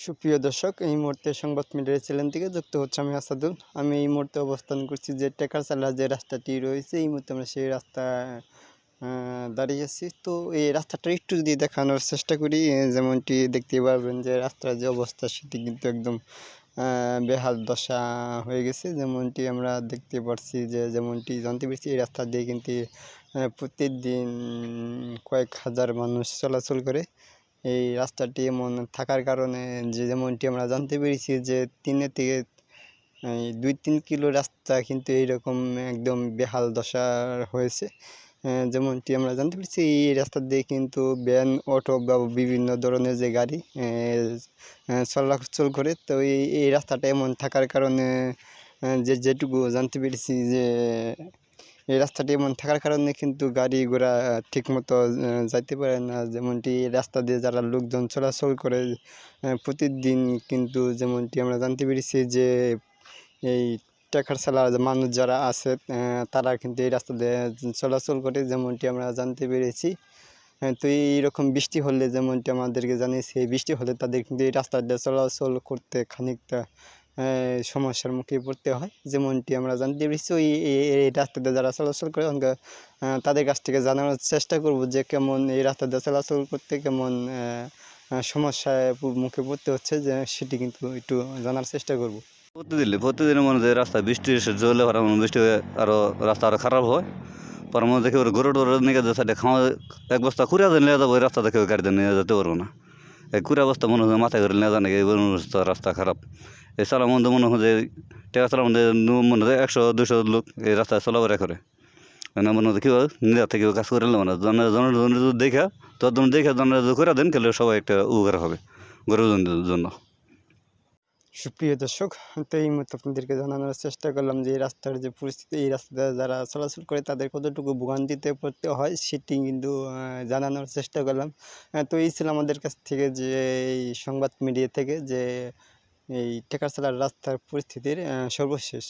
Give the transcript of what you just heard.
সুপ্রিয় দর্শক, এই মুহূর্তে সংবাদ মিডিয়ার চ্যানেল থেকে যুক্ত হচ্ছে আমি আসাদুল। আমি এই মুহূর্তে অবস্থান করছি যে টেকারচালা যে রাস্তাটি রয়েছে, এই মুহূর্তে আমরা সেই রাস্তা দাঁড়িয়ে আছি। তো এই রাস্তাটা একটু যদি দেখানোর চেষ্টা করি, যেমনটি দেখতে পারবেন যে রাস্তার যে অবস্থা সেটি কিন্তু একদম বেহাল দশা হয়ে গেছে। যেমনটি আমরা দেখতে পাচ্ছি, যেমনটি জানতে পেরেছি, এই রাস্তা দিয়ে কিন্তু প্রতিদিন কয়েক হাজার মানুষ চলাচল করে। এই রাস্তাটি এমন থাকার কারণে যেমনটি আমরা জানতে পেরেছি যে ৩ থেকে ২-৩ কিলো রাস্তা কিন্তু এইরকম একদম বেহাল দশার হয়েছে। যেমনটি আমরা জানতে পেরেছি, এই রাস্তা দিয়ে কিন্তু ভ্যান, অটো বা বিভিন্ন ধরনের যে গাড়ি চলাচল করে। তো এই রাস্তাটা এমন থাকার কারণে যেটুকু জানতে পেরেছি যে এই রাস্তাটি এমন থাকার কারণে কিন্তু গাড়ি ঘোড়া ঠিকমতো যাইতে পারে না। যেমনটি এই রাস্তা দিয়ে যারা লোকজন চলাচল করে প্রতিদিন, কিন্তু যেমনটি আমরা জানতে পেরেছি যে এই টেকারচালার মানুষ যারা আছে তারা কিন্তু এই রাস্তা দিয়ে চলাচল করে, যেমনটি আমরা জানতে পেরেছি। তো এইরকম বৃষ্টি হলে, যেমনটি আমাদেরকে জানিয়েছে, এই বৃষ্টি হলে তাদের কিন্তু এই রাস্তা দিয়ে চলাচল করতে খানিকটা সমস্যার মুখে পড়তে হয়। যেমনটি আমরা জানতে পেরেছি, এই রাস্তাতে যারা চলাচল করে তাদের কাছ থেকে জানানোর চেষ্টা করব যে কেমন এই রাস্তা দিয়ে চলাচল করতে কেমন সমস্যায় মুখে পড়তে হচ্ছে, যে সেটি কিন্তু একটু জানার চেষ্টা করব। প্রতিদিন মনে হয় রাস্তা বৃষ্টি জলে ভরা, বৃষ্টি আরো রাস্তা আরো খারাপ হয়। পর মনে দেখি ওর গরু টরু নিয়ে যে সাইডে খাওয়া এক বস্তা কুড়িয়া দিন নিয়ে যাবো, ওই রাস্তা দেখে গাড়িতে নিয়ে যেতে পারবো না। এই কুড়িয়া বস্তা মনে হয় মাথায় করে নিয়ে যান, এই রাস্তা খারাপ। এই চালার মধ্যে মনে হয় যে টেকা চালার মধ্যে মনে হয় 100-200 লোক এই রাস্তায় চলাফেরা করে। মনে হয় কি নিজের থেকে কাজ করে নিলাম না, জনের দেখা তোর দেখে জনের করে দেন, খেলে সবাই একটা উপকার হবে গরুজনদের জন্য। সুপ্রিয় দর্শক, তো এই মুহূর্তে আপনাদেরকে জানানোর চেষ্টা করলাম যে এই রাস্তার যে পরিস্থিতি, এই রাস্তাতে যারা চলাচল করে তাদের কতটুকু ভোগান্তিতে পড়তে হয় সেটি কিন্তু জানানোর চেষ্টা করলাম। তো এই ছিল আমাদের কাছ থেকে যে এই সংবাদ মিডিয়া থেকে যে এই টেকারচালার রাস্তার পরিস্থিতির সর্বশেষ।